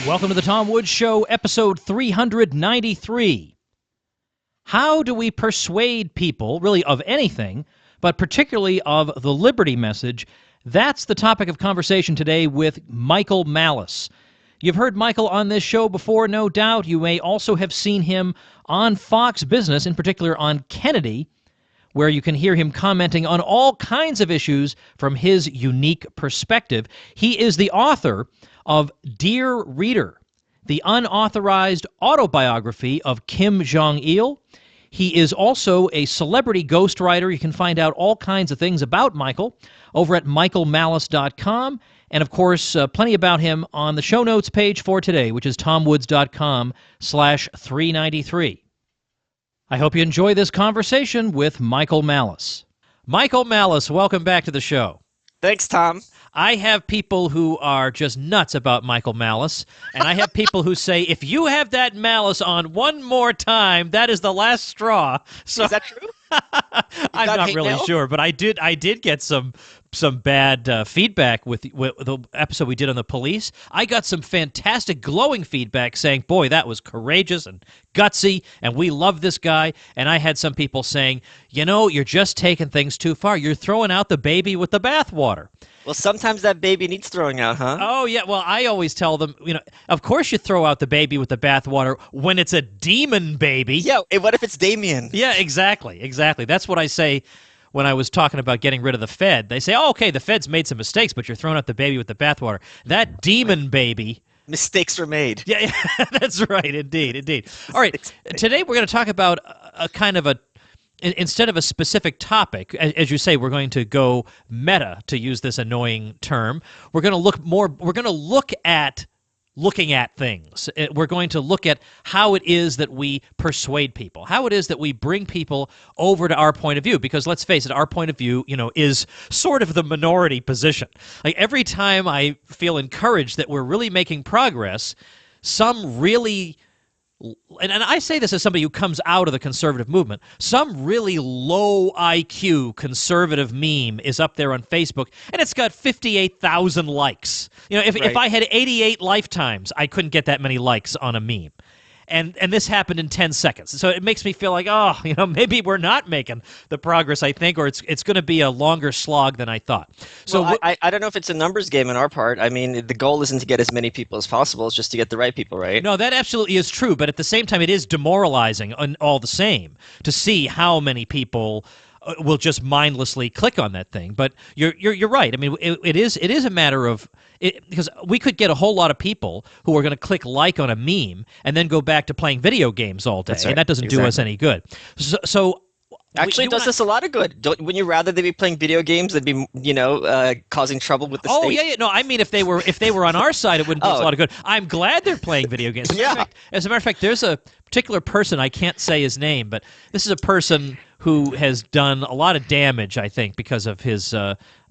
Welcome to the Tom Woods Show, episode 393. How do we persuade people, really of anything, but particularly of the liberty message? That's the topic of conversation today with Michael Malice. You've heard Michael on this show before, no doubt. You may also have seen him on Fox Business, in particular on Kennedy, where you can hear him commenting on all kinds of issues from his unique perspective. He is the author of Dear Reader, the unauthorized autobiography of Kim Jong-il. He is also a celebrity ghostwriter. You can find out all kinds of things about Michael over at michaelmalice.com. And, of course, plenty about him on the show notes page for today, which is tomwoods.com/393. I hope you enjoy this conversation with Michael Malice. Michael Malice, welcome back to the show. Thanks, Tom. I have people who are just nuts about Michael Malice, and I have people who say, if you have that Malice on one more time, that is the last straw. So, is that true? I'm not really sure, but I did get some bad feedback with the episode we did on the police. I got some fantastic glowing feedback saying, boy, that was courageous and gutsy, and we love this guy. And I had some people saying, you know, you're just taking things too far. You're throwing out the baby with the bathwater. Well, sometimes that baby needs throwing out, huh? Oh, yeah. Well, I always tell them, you know, of course you throw out the baby with the bathwater when it's a demon baby. Yeah, what if it's Damien? Yeah, exactly. That's what I say when I was talking about getting rid of the Fed. They say, oh, okay, the Fed's made some mistakes, but you're throwing out the baby with the bathwater. That demon baby. Mistakes were made. Yeah, that's right. Indeed. All right. Today we're going to talk about a kind of instead of a specific topic, as you say, we're going to go meta, to use this annoying term. We're going to look at looking at things. We're going to look at how it is that we persuade people, how it is that we bring people over to our point of view, because let's face it, our point of view, you know, is sort of the minority position. Like every time I feel encouraged that we're really making progress, some really, and I say this as somebody who comes out of the conservative movement, some really low IQ conservative meme is up there on Facebook, and it's got 58,000 likes. You know, if I had 88 lifetimes, I couldn't get that many likes on a meme. And this happened in 10 seconds. So it makes me feel like, oh, you know, maybe we're not making the progress I think, or it's going to be a longer slog than I thought. So well, I don't know if it's a numbers game on our part. I mean, the goal isn't to get as many people as possible. It's just to get the right people, right? No, that absolutely is true. But at the same time, it is demoralizing all the same to see how many people will just mindlessly click on that thing. But you're right. I mean, it is a matter of because we could get a whole lot of people who are going to click like on a meme and then go back to playing video games all day, That's right. And that doesn't do us any good. So actually, it does us a lot of good. Wouldn't you rather they be playing video games than be, causing trouble with the state? Oh, yeah. No, I mean, if they were on our side, it wouldn't do us a lot of good. I'm glad they're playing video games. As a matter of fact, there's a particular person, I can't say his name, but this is a person who has done a lot of damage, I think, because of his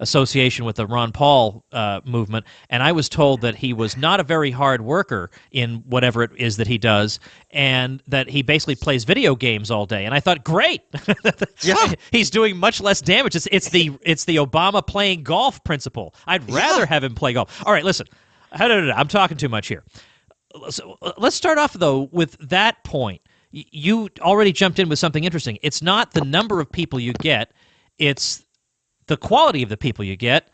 association with the Ron Paul movement. And I was told that he was not a very hard worker in whatever it is that he does, and that he basically plays video games all day. And I thought, great, yeah, he's doing much less damage. It's the Obama playing golf principle. I'd rather have him play golf. All right, listen, I'm talking too much here. So let's start off though with that point. You already jumped in with something interesting. It's not the number of people you get, it's the quality of the people you get.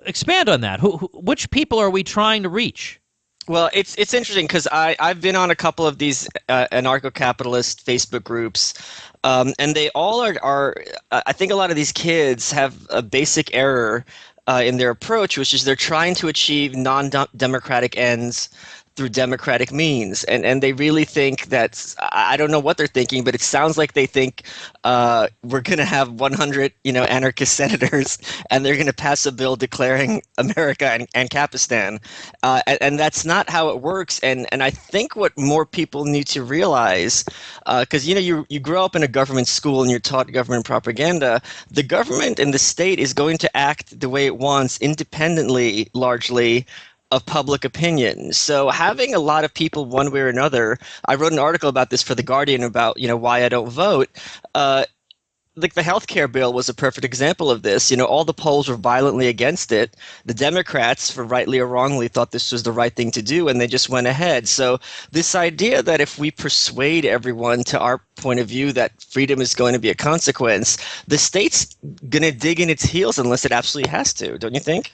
Expand on that. Which people are we trying to reach? Well, it's interesting because I've been on a couple of these anarcho-capitalist Facebook groups, and they all are I think a lot of these kids have a basic error in their approach, which is they're trying to achieve non-democratic ends through democratic means, and they really think that, I don't know what they're thinking, but it sounds like they think we're going to have 100 anarchist senators, and they're going to pass a bill declaring America and Kapistan, and that's not how it works. And I think what more people need to realize, because you grow up in a government school and you're taught government propaganda, the government and the state is going to act the way it wants, independently, largely, of public opinion. So having a lot of people one way or another, I wrote an article about this for The Guardian about why I don't vote. like the healthcare bill was a perfect example of this. All the polls were violently against it. The Democrats, for rightly or wrongly, thought this was the right thing to do, and they just went ahead. So this idea that if we persuade everyone to our point of view that freedom is going to be a consequence, the state's going to dig in its heels unless it absolutely has to, don't you think?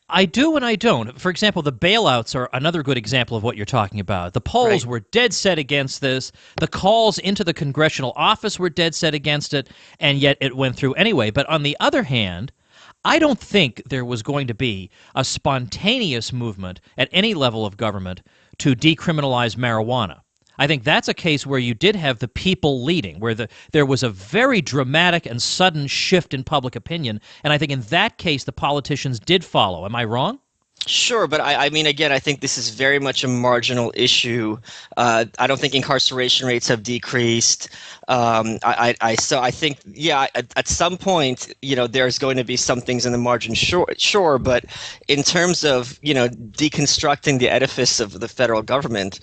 I do and I don't. For example, the bailouts are another good example of what you're talking about. The polls Right. were dead set against this. The calls into the congressional office were dead set against it, and yet it went through anyway. But on the other hand, I don't think there was going to be a spontaneous movement at any level of government to decriminalize marijuana. I think that's a case where you did have the people leading, where there was a very dramatic and sudden shift in public opinion, and I think in that case the politicians did follow. Am I wrong? Sure, but I mean, again, I think this is very much a marginal issue. I don't think incarceration rates have decreased. So I think, yeah, at some point, there's going to be some things in the margin, sure, but in terms of, deconstructing the edifice of the federal government,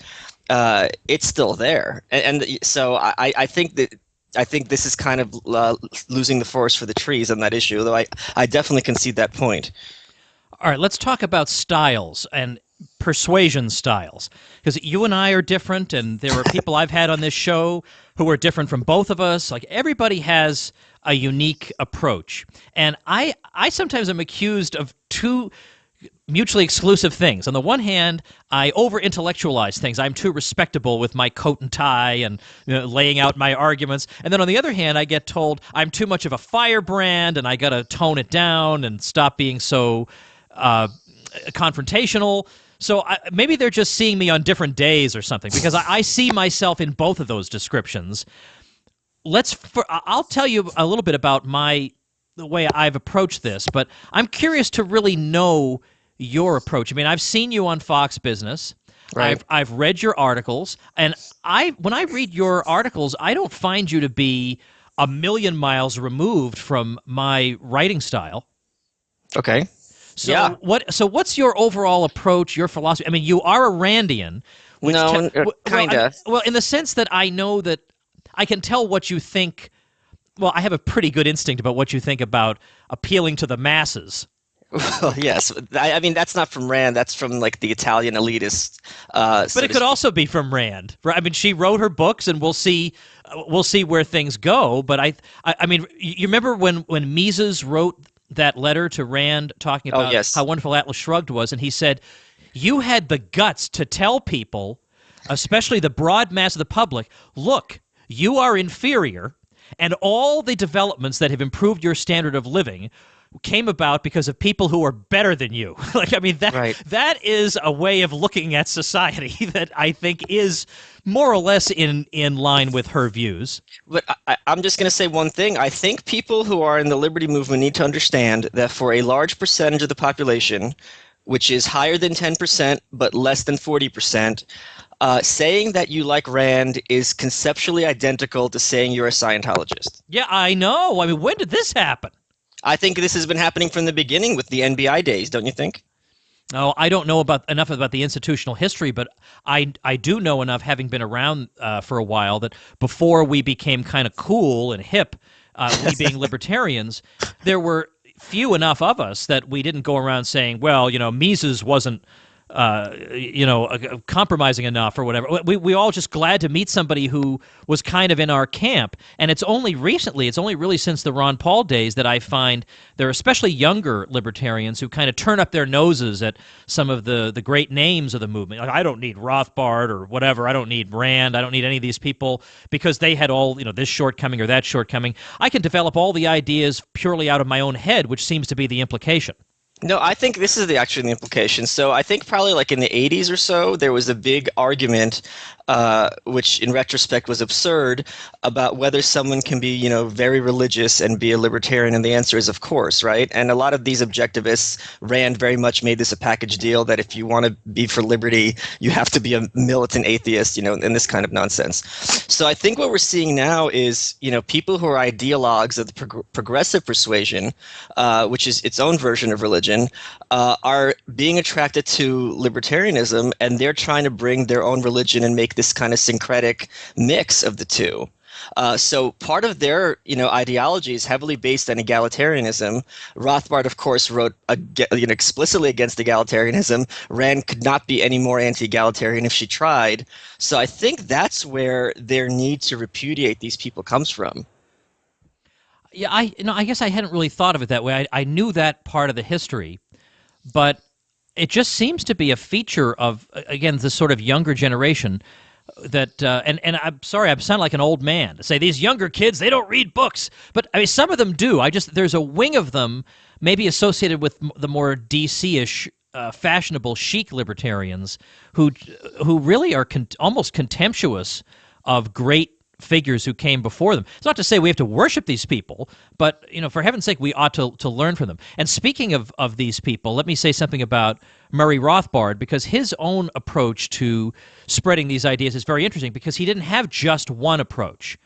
it's still there, and so I think that. I think this is kind of losing the forest for the trees on that issue, though I definitely concede that point. All right, let's talk about styles and persuasion styles, because you and I are different, and there are people I've had on this show who are different from both of us. Like, everybody has a unique approach, and I sometimes am accused of two mutually exclusive things. On the one hand, I over-intellectualize things. I'm too respectable with my coat and tie and laying out my arguments. And then on the other hand, I get told I'm too much of a firebrand and I got to tone it down and stop being so confrontational. So maybe they're just seeing me on different days or something, because I see myself in both of those descriptions. I'll tell you a little bit about the way I've approached this, but I'm curious to really know your approach. I mean, I've seen you on Fox Business. Right. I've read your articles, and when I read your articles, I don't find you to be a million miles removed from my writing style. Okay. So Yeah. what's your overall approach, your philosophy? I mean, you are a Randian, which No, kind of. well, in the sense that I know that I can tell what you think. Well, I have a pretty good instinct about what you think about appealing to the masses. Well, yes. I mean, that's not from Rand. That's from like the Italian elitist. But it could also be from Rand. I mean, she wrote her books, and we'll see where things go. But I mean, you remember when Mises wrote that letter to Rand talking about yes. how wonderful Atlas Shrugged was, and he said, "You had the guts to tell people, especially the broad mass of the public, look, you are inferior, and all the developments that have improved your standard of living came about because of people who are better than you." Like, I mean, that is a way of looking at society that I think is more or less in line with her views. But I'm just going to say one thing. I think people who are in the liberty movement need to understand that for a large percentage of the population, which is higher than 10% but less than 40%, saying that you like Rand is conceptually identical to saying you're a Scientologist. Yeah, I know. I mean, when did this happen? I think this has been happening from the beginning with the NBI days, don't you think? No, I don't know enough about the institutional history, but I do know enough, having been around for a while, that before we became kind of cool and hip, we being libertarians, there were few enough of us that we didn't go around saying, well, Mises wasn't compromising enough or whatever. We all just glad to meet somebody who was kind of in our camp. And it's only really since the Ron Paul days that I find there are especially younger libertarians who kind of turn up their noses at some of the great names of the movement. Like, I don't need Rothbard or whatever. I don't need Rand. I don't need any of these people because they had all, this shortcoming or that shortcoming. I can develop all the ideas purely out of my own head, which seems to be the implication. No, I think this is actually the implication. So I think probably like in the 80s or so, there was a big argument, which in retrospect was absurd, about whether someone can be, very religious and be a libertarian. And the answer is, of course, right? And a lot of these objectivists, Rand very much made this a package deal that if you want to be for liberty, you have to be a militant atheist, and this kind of nonsense. So I think what we're seeing now is, people who are ideologues of the progressive persuasion, which is its own version of religion, are being attracted to libertarianism, and they're trying to bring their own religion and make this kind of syncretic mix of the two. So part of their, ideology is heavily based on egalitarianism. Rothbard, of course, wrote explicitly against egalitarianism. Rand could not be any more anti-egalitarian if she tried. So I think that's where their need to repudiate these people comes from. Yeah, I guess I hadn't really thought of it that way. I knew that part of the history, but it just seems to be a feature of, again, this sort of younger generation that and I'm sorry, I sound like an old man to say these younger kids, they don't read books, but I mean some of them do. There's a wing of them maybe associated with the more DC-ish fashionable chic libertarians who really are almost contemptuous of great figures who came before them. It's not to say we have to worship these people, but for heaven's sake, we ought to learn from them. And speaking of these people, let me say something about Murray Rothbard, because his own approach to spreading these ideas is very interesting, because he didn't have just one approach.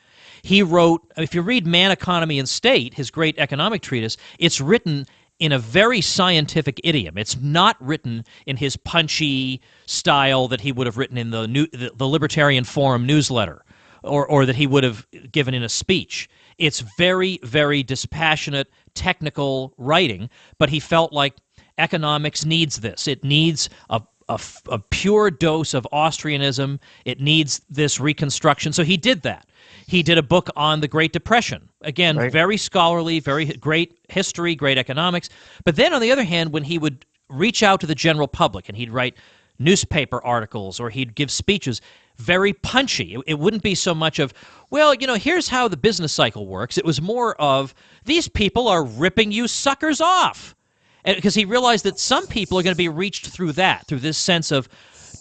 He wrote, if you read Man, Economy, and State, his great economic treatise, it's written in a very scientific idiom. It's not written in his punchy style that he would have written in the Libertarian Forum newsletter, or that he would have given in a speech. It's very, very dispassionate, technical writing, but he felt like economics needs this. It needs a pure dose of Austrianism. It needs this reconstruction. So he did that. He did a book on the Great Depression. Again, right. Very scholarly, very great history, great economics. But then on the other hand, when he would reach out to the general public and he'd write newspaper articles or he'd give speeches, very punchy. It wouldn't be so much of, well, here's how the business cycle works. It was more of, these people are ripping you suckers off. Because he realized that some people are going to be reached through this sense of,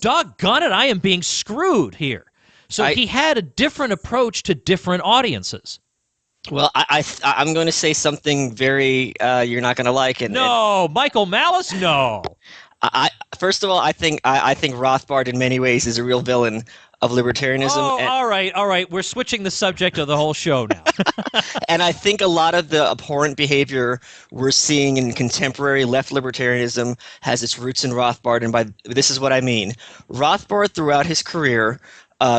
doggone it, I am being screwed here. So he had a different approach to different audiences. Well, I'm going to say something very you're not going to like. Michael Malice, no. First of all, I think Rothbard in many ways is a real villain of libertarianism. Oh, all right. We're switching the subject of the whole show now. And I think a lot of the abhorrent behavior we're seeing in contemporary left libertarianism has its roots in Rothbard, and this is what I mean. Rothbard, throughout his career,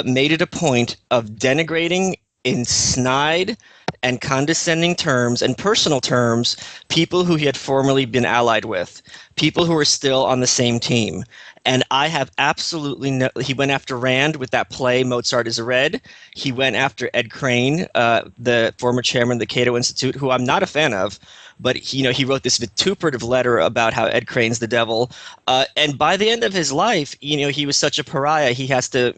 made it a point of denigrating in snide and condescending terms and personal terms people who he had formerly been allied with, people who were still on the same team. And I have absolutely he went after Rand with that play, Mozart is a Red. He went after Ed Crane, the former chairman of the Cato Institute, who I'm not a fan of, but he wrote this vituperative letter about how Ed Crane's the devil. And by the end of his life, he was such a pariah, he has to,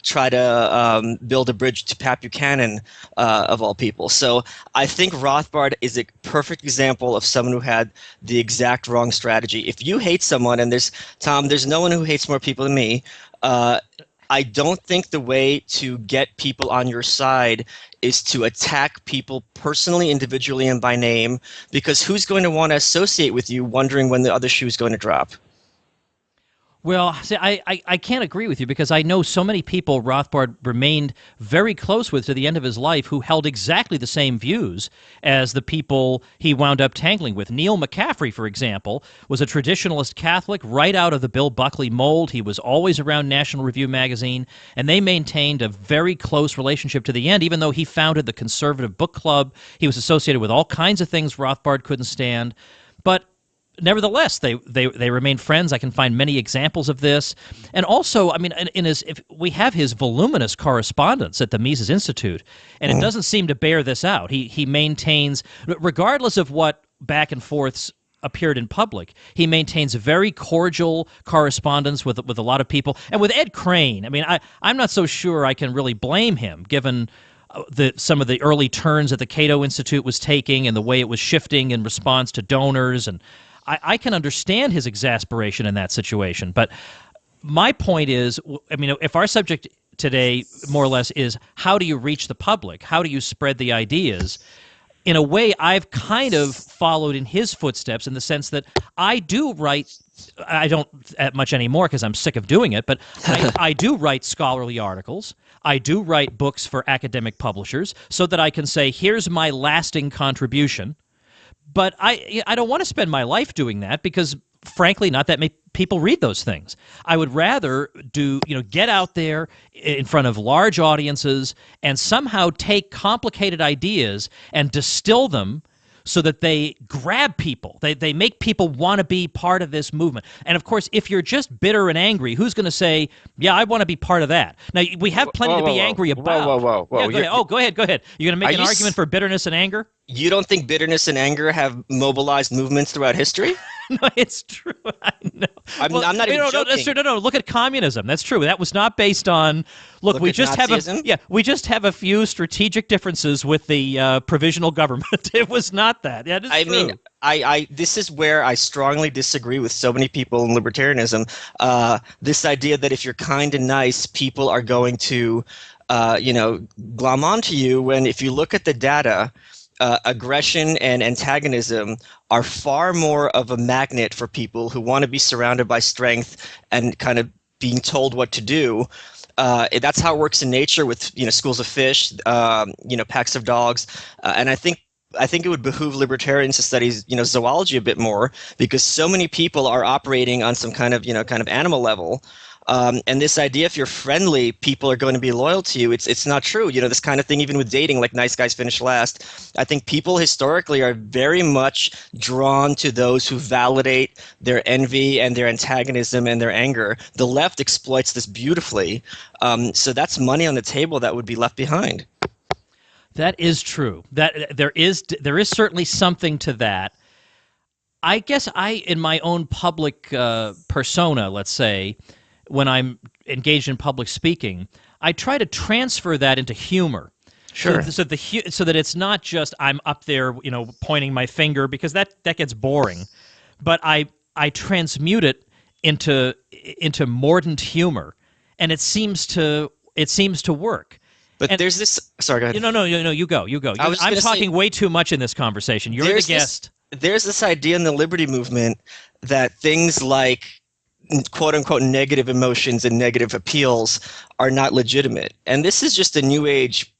try to build a bridge to Pat Buchanan, of all people. So I think Rothbard is a perfect example of someone who had the exact wrong strategy. If you hate someone, and there's no one who hates more people than me, I don't think the way to get people on your side is to attack people personally, individually, and by name, because who's going to want to associate with you wondering when the other shoe is going to drop? Well, see, I can't agree with you, because I know so many people Rothbard remained very close with to the end of his life who held exactly the same views as the people he wound up tangling with. Neil McCaffrey, for example, was a traditionalist Catholic right out of the Bill Buckley mold. He was always around National Review magazine, and they maintained a very close relationship to the end, even though he founded the Conservative Book Club. He was associated with all kinds of things Rothbard couldn't stand. But nevertheless, they remained friends. I can find many examples of this. And also, I mean, if we have his voluminous correspondence at the Mises Institute, and it doesn't seem to bear this out. He maintains, regardless of what back and forths appeared in public, he maintains a very cordial correspondence with a lot of people. And with Ed Crane, I mean, I'm not so sure I can really blame him, given some of the early turns that the Cato Institute was taking and the way it was shifting in response to donors. And I can understand his exasperation in that situation. But my point is, I mean, if our subject today, more or less, is how do you reach the public? How do you spread the ideas? In a way, I've kind of followed in his footsteps in the sense that I do write. I don't much anymore because I'm sick of doing it, but I do write scholarly articles. I do write books for academic publishers so that I can say, here's my lasting contribution. But I don't want to spend my life doing that, because frankly, not that many people read those things. I would rather get out there in front of large audiences and somehow take complicated ideas and distill them so that they grab people. They make people want to be part of this movement. And of course, if you're just bitter and angry, who's going to say, yeah, I want to be part of that? Now, we have plenty to be angry about. Whoa. Yeah, go ahead. Oh, go ahead. You're going to make an you argument for bitterness and anger? You don't think bitterness and anger have mobilized movements throughout history? No, it's true. I know. I'm not even joking. No, that's true. No. Look at communism. That's true. That was not based on. Look we just Nazism? we just have a few strategic differences with the provisional government. It was not that. Yeah, I mean, this is where I strongly disagree with so many people in libertarianism. This idea that if you're kind and nice, people are going to, glom onto you. When if you look at the data. Aggression and antagonism are far more of a magnet for people who want to be surrounded by strength and kind of being told what to do. That's how it works in nature with schools of fish, packs of dogs, and I think it would behoove libertarians to study zoology a bit more, because so many people are operating on some kind of animal level. And this idea, if you're friendly, people are going to be loyal to you. It's not true. This kind of thing, even with dating, like nice guys finish last. I think people historically are very much drawn to those who validate their envy and their antagonism and their anger. The left exploits this beautifully. So that's money on the table that would be left behind. That is true. That there is certainly something to that. I guess in my own public persona, let's say, when I'm engaged in public speaking, I try to transfer that into humor. Sure. So that it's not just I'm up there, pointing my finger, because that gets boring. But I transmute it into mordant humor, and it seems to work. But there's this. Sorry, go ahead. No, you go. I'm talking way too much in this conversation. You're the guest. There's this idea in the liberty movement that things like quote unquote negative emotions and negative appeals are not legitimate. And this is just a new age,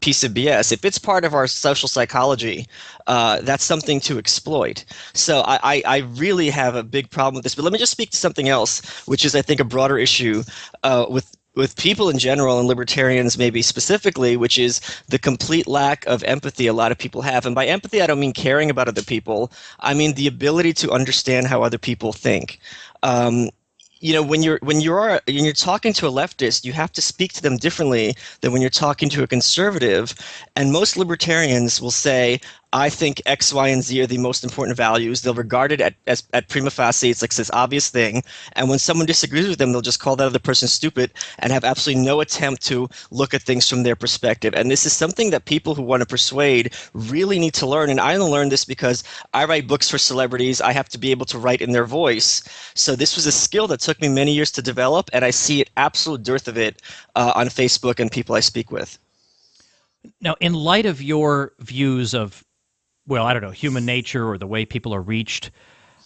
piece of BS. If it's part of our social psychology, that's something to exploit. So I really have a big problem with this. But let me just speak to something else, which is, I think, a broader issue with people in general and libertarians maybe specifically, which is the complete lack of empathy a lot of people have. And by empathy, I don't mean caring about other people. I mean the ability to understand how other people think. When you're talking to a leftist, you have to speak to them differently than when you're talking to a conservative. And most libertarians will say, I think X, Y, and Z are the most important values. They'll regard it as prima facie. It's like this obvious thing. And when someone disagrees with them, they'll just call that other person stupid and have absolutely no attempt to look at things from their perspective. And this is something that people who want to persuade really need to learn. And I only learned this because I write books for celebrities. I have to be able to write in their voice. So this was a skill that took me many years to develop, and I see an absolute dearth of it on Facebook and people I speak with. Now, in light of your views of, well, I don't know, human nature or the way people are reached,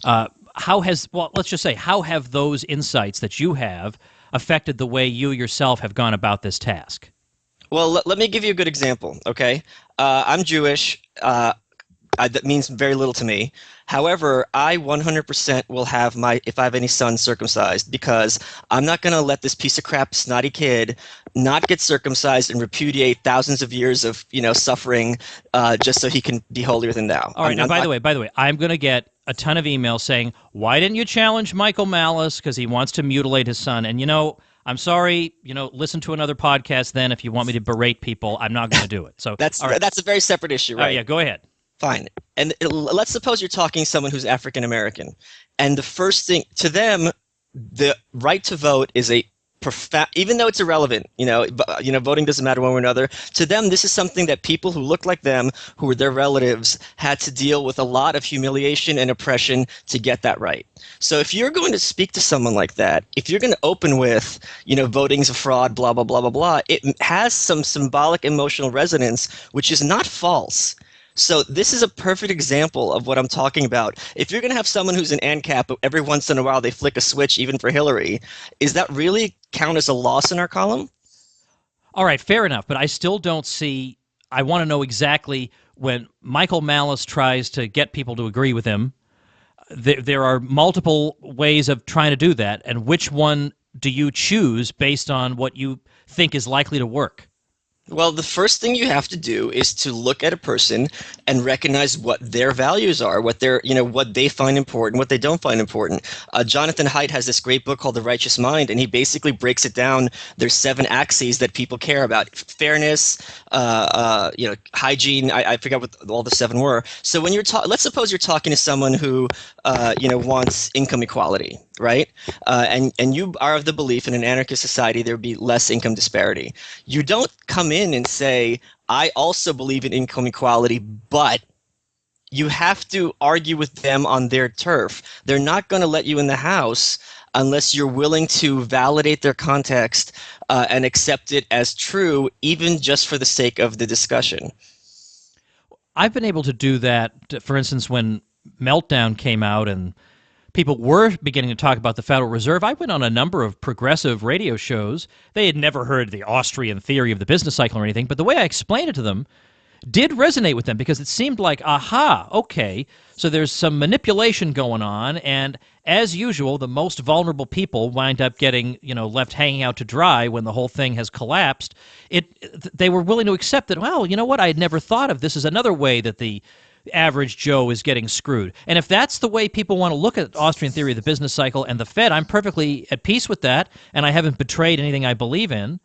how have those insights that you have affected the way you yourself have gone about this task? Well, let me give you a good example, okay? I'm Jewish. That means very little to me. However, I 100% will have if I have any sons circumcised, because I'm not going to let this piece of crap snotty kid not get circumcised and repudiate thousands of years of suffering just so he can be holier than thou. All right. By the way, I'm going to get a ton of emails saying, why didn't you challenge Michael Malice because he wants to mutilate his son? And I'm sorry, listen to another podcast then if you want me to berate people. I'm not going to do it. So that's a very separate issue, right? All right, yeah, go ahead. Fine. And let's suppose you're talking to someone who's African American, and the first thing to them, the right to vote is a profound, even though it's irrelevant, voting doesn't matter one way or another. To them, this is something that people who look like them, who were their relatives, had to deal with a lot of humiliation and oppression to get that right. So if you're going to speak to someone like that, if you're going to open with, voting's a fraud, blah, blah, blah, blah, blah, it has some symbolic emotional resonance, which is not false. So this is a perfect example of what I'm talking about. If you're going to have someone who's an ANCAP, but every once in a while they flick a switch, even for Hillary, is that really count as a loss in our column? All right, fair enough. But I still don't see – I want to know exactly when Michael Malice tries to get people to agree with him, there are multiple ways of trying to do that, and which one do you choose based on what you think is likely to work? Well, the first thing you have to do is to look at a person and recognize what their values are, what they find important, what they don't find important. Jonathan Haidt has this great book called The Righteous Mind, and he basically breaks it down. There's 7 axes that people care about: fairness, hygiene. I forgot what all the 7 were. So when let's suppose you're talking to someone who, wants income equality, right? And you are of the belief in an anarchist society there would be less income disparity. You don't come in and say, I also believe in income equality, but you have to argue with them on their turf. They're not going to let you in the house unless you're willing to validate their context and accept it as true, even just for the sake of the discussion. I've been able to do that, for instance, when Meltdown came out and people were beginning to talk about the Federal Reserve. I went on a number of progressive radio shows. They had never heard the Austrian theory of the business cycle or anything, but the way I explained it to them did resonate with them because it seemed like, aha, okay, so there's some manipulation going on, and as usual, the most vulnerable people wind up getting, left hanging out to dry when the whole thing has collapsed. They were willing to accept that, well, you know what, I had never thought of this as another way that the average Joe is getting screwed. And if that's the way people want to look at Austrian theory of the business cycle and the Fed, I'm perfectly at peace with that, and I haven't betrayed anything I believe in.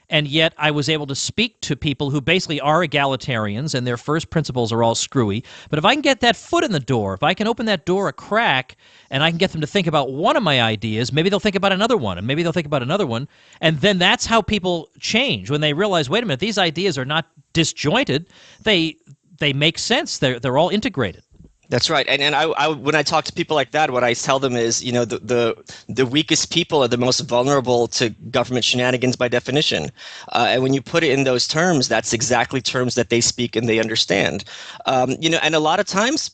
And yet I was able to speak to people who basically are egalitarians and their first principles are all screwy. But if I can get that foot in the door, if I can open that door a crack and I can get them to think about one of my ideas, maybe they'll think about another one, and maybe they'll think about another one. And then that's how people change when they realize, wait a minute, these ideas are not disjointed. They make sense. They're all integrated. That's right. And I when I talk to people like that, what I tell them is, the weakest people are the most vulnerable to government shenanigans by definition. And when you put it in those terms, that's exactly terms that they speak and they understand. And a lot of times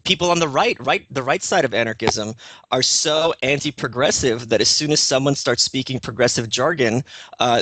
people on the right side of anarchism are so anti-progressive that as soon as someone starts speaking progressive jargon,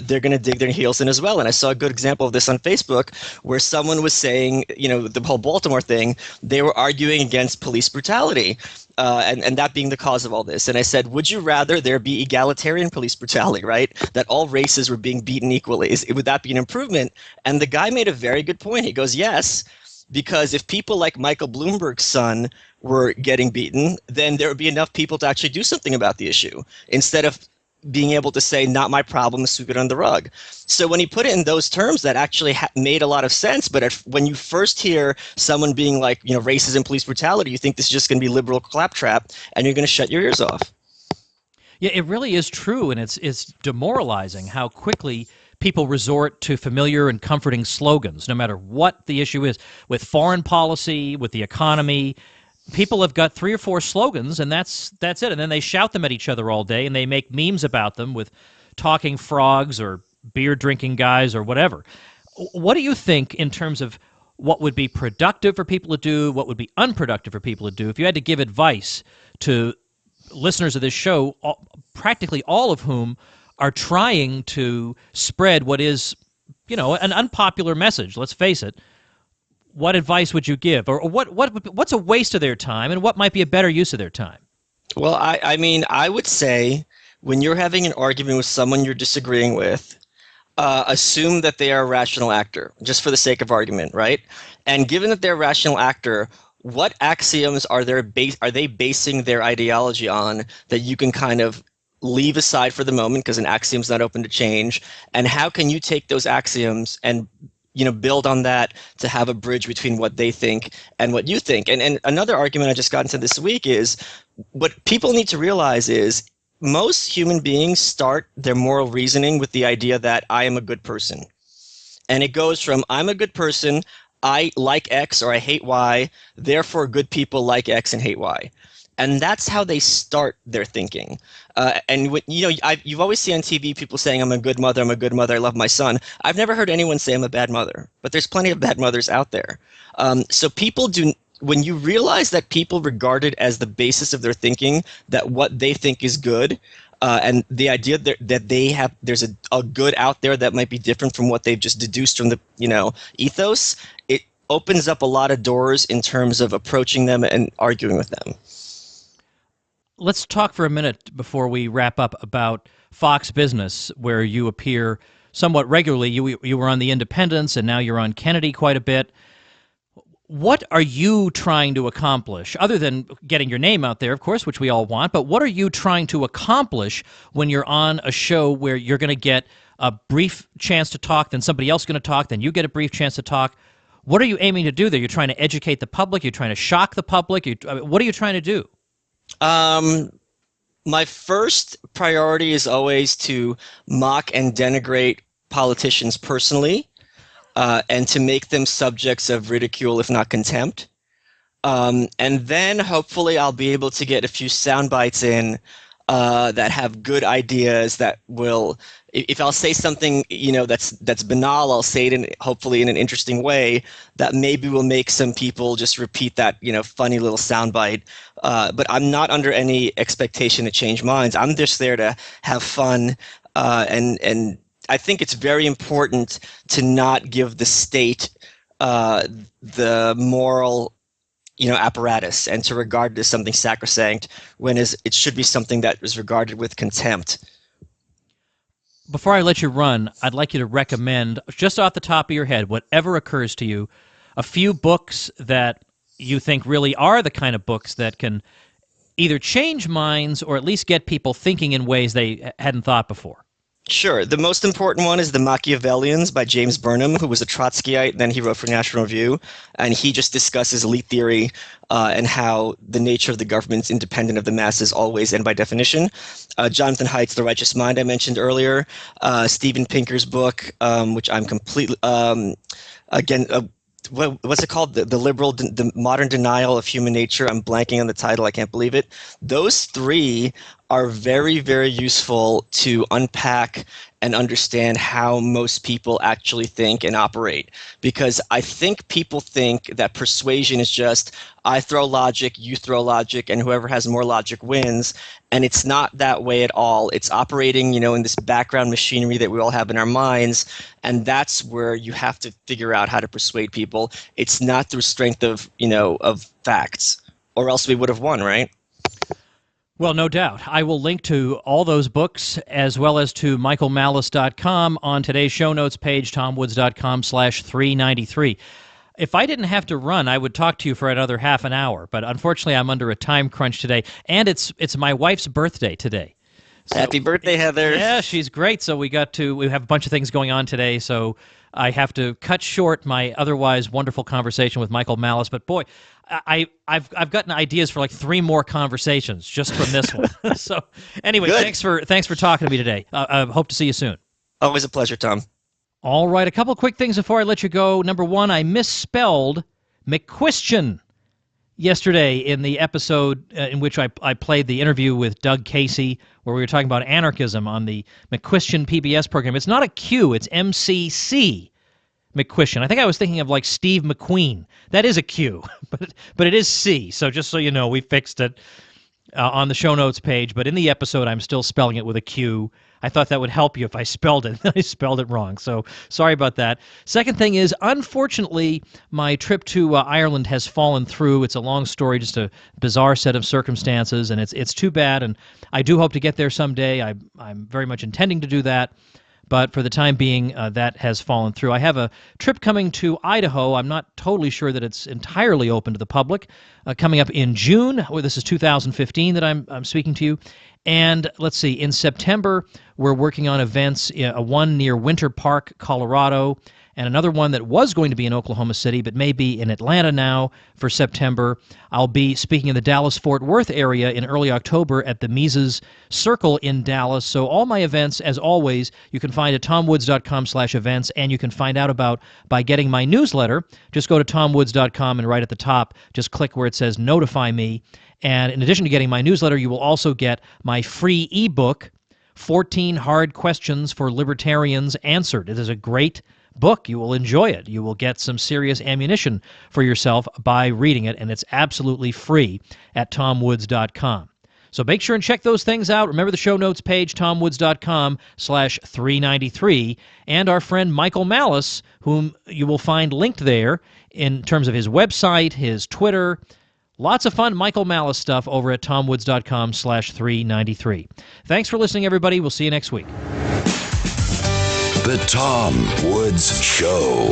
they're going to dig their heels in as well. And I saw a good example of this on Facebook where someone was saying, the whole Baltimore thing, they were arguing against police brutality. And that being the cause of all this. And I said, would you rather there be egalitarian police brutality, right? That all races were being beaten equally? Would that be an improvement? And the guy made a very good point. He goes, yes. Because if people like Michael Bloomberg's son were getting beaten, then there would be enough people to actually do something about the issue instead of being able to say, not my problem, sweep it under the rug. So when he put it in those terms, that actually made a lot of sense. But when you first hear someone being like, racism, police brutality, you think this is just going to be liberal claptrap, and you're going to shut your ears off. Yeah, it really is true, and it's demoralizing how quickly people resort to familiar and comforting slogans, no matter what the issue is. With foreign policy, with the economy, people have got 3 or 4 slogans, and that's it. And then they shout them at each other all day, and they make memes about them with talking frogs or beer-drinking guys or whatever. What do you think in terms of what would be productive for people to do, what would be unproductive for people to do? If you had to give advice to listeners of this show, practically all of whom are trying to spread what is, an unpopular message, let's face it, what advice would you give? Or what's a waste of their time, and what might be a better use of their time? Well, I would say when you're having an argument with someone you're disagreeing with, assume that they are a rational actor, just for the sake of argument, right? And given that they're a rational actor, what axioms are they basing their ideology on that you can kind of leave aside for the moment because an axiom's not open to change? And how can you take those axioms and build on that to have a bridge between what they think and what you think? And another argument I just got into this week is what people need to realize is most human beings start their moral reasoning with the idea that I am a good person. And it goes from I'm a good person, I like X or I hate Y, therefore good people like X and hate Y. And that's how they start their thinking. You've always seen on TV people saying, I'm a good mother, I love my son. I've never heard anyone say I'm a bad mother, but there's plenty of bad mothers out there. So when you realize that people regard it as the basis of their thinking, that what they think is good, and the idea that there's a good out there that might be different from what they've just deduced from the ethos, it opens up a lot of doors in terms of approaching them and arguing with them. Let's talk for a minute before we wrap up about Fox Business, where you appear somewhat regularly. You were on The Independents, and now you're on Kennedy quite a bit. What are you trying to accomplish, other than getting your name out there, of course, which we all want, but what are you trying to accomplish when you're on a show where you're going to get a brief chance to talk, then somebody else is going to talk, then you get a brief chance to talk? What are you aiming to do there? You're trying to educate the public? You're trying to shock the public? What are you trying to do? My first priority is always to mock and denigrate politicians personally, and to make them subjects of ridicule, if not contempt. And then hopefully I'll be able to get a few sound bites in that have good ideas that will, if I'll say something, that's banal, I'll say it hopefully in an interesting way that maybe will make some people just repeat that, funny little sound bite. But I'm not under any expectation to change minds. I'm just there to have fun, and I think it's very important to not give the state the moral, apparatus, and to regard it as something sacrosanct when it should be something that is regarded with contempt. Before I let you run, I'd like you to recommend, just off the top of your head, whatever occurs to you, a few books that you think really are the kind of books that can either change minds or at least get people thinking in ways they hadn't thought before. Sure. The most important one is The Machiavellians by James Burnham, who was a Trotskyite, then he wrote for National Review, and he just discusses elite theory and how the nature of the government's independent of the masses always and by definition. Jonathan Haidt's The Righteous Mind I mentioned earlier. Steven Pinker's book, which I'm completely what's it called? The Modern Denial of Human Nature. I'm blanking on the title. I can't believe it. Those three are very, very useful to unpack and understand how most people actually think and operate. Because I think people think that persuasion is just, I throw logic, you throw logic, and whoever has more logic wins. And it's not that way at all. It's operating, in this background machinery that we all have in our minds. And that's where you have to figure out how to persuade people. It's not through strength of facts, or else we would have won, right? Well, no doubt. I will link to all those books as well as to michaelmalice.com on today's show notes page, tomwoods.com/393. If I didn't have to run, I would talk to you for another half an hour, but unfortunately I'm under a time crunch today, and it's my wife's birthday today. So, happy birthday, Heather. Yeah, she's great. So we have a bunch of things going on today, so I have to cut short my otherwise wonderful conversation with Michael Malice. But boy, I've gotten ideas for like 3 more conversations just from this one. So anyway, Good. thanks for talking to me today. I hope to see you soon. Always a pleasure, Tom. All right, a couple quick things before I let you go. Number one, I misspelled McQuestion yesterday in the episode in which I played the interview with Doug Casey, where we were talking about anarchism on the McQuestion PBS program. It's not a Q, it's MCC McQuestion. I think I was thinking of like Steve McQueen. That is a Q, but it is C. So just so you know, we fixed it on the show notes page, but in the episode, I'm still spelling it with a Q. I thought that would help you if I spelled it. I spelled it wrong, so sorry about that. Second thing is, unfortunately, my trip to Ireland has fallen through. It's a long story, just a bizarre set of circumstances, and it's too bad, and I do hope to get there someday. I'm very much intending to do that, but for the time being, that has fallen through. I have a trip coming to Idaho. I'm not totally sure that it's entirely open to the public, coming up in June. This is 2015 that I'm speaking to you. And let's see, in September, we're working on events, one near Winter Park, Colorado, and another one that was going to be in Oklahoma City, but may be in Atlanta now for September. I'll be speaking in the Dallas-Fort Worth area in early October at the Mises Circle in Dallas. So all my events, as always, you can find at tomwoods.com/events, and you can find out about by getting my newsletter. Just go to tomwoods.com and right at the top, just click where it says Notify Me. And in addition to getting my newsletter, you will also get my free ebook, 14 Hard Questions for Libertarians Answered. It is a great book. You will enjoy it. You will get some serious ammunition for yourself by reading it, and it's absolutely free at tomwoods.com. So make sure and check those things out. Remember the show notes page, tomwoods.com/393, and our friend Michael Malice, whom you will find linked there in terms of his website, his Twitter, Lots of fun Michael Malice stuff over at tomwoods.com/393. Thanks for listening, everybody. We'll see you next week. The Tom Woods Show.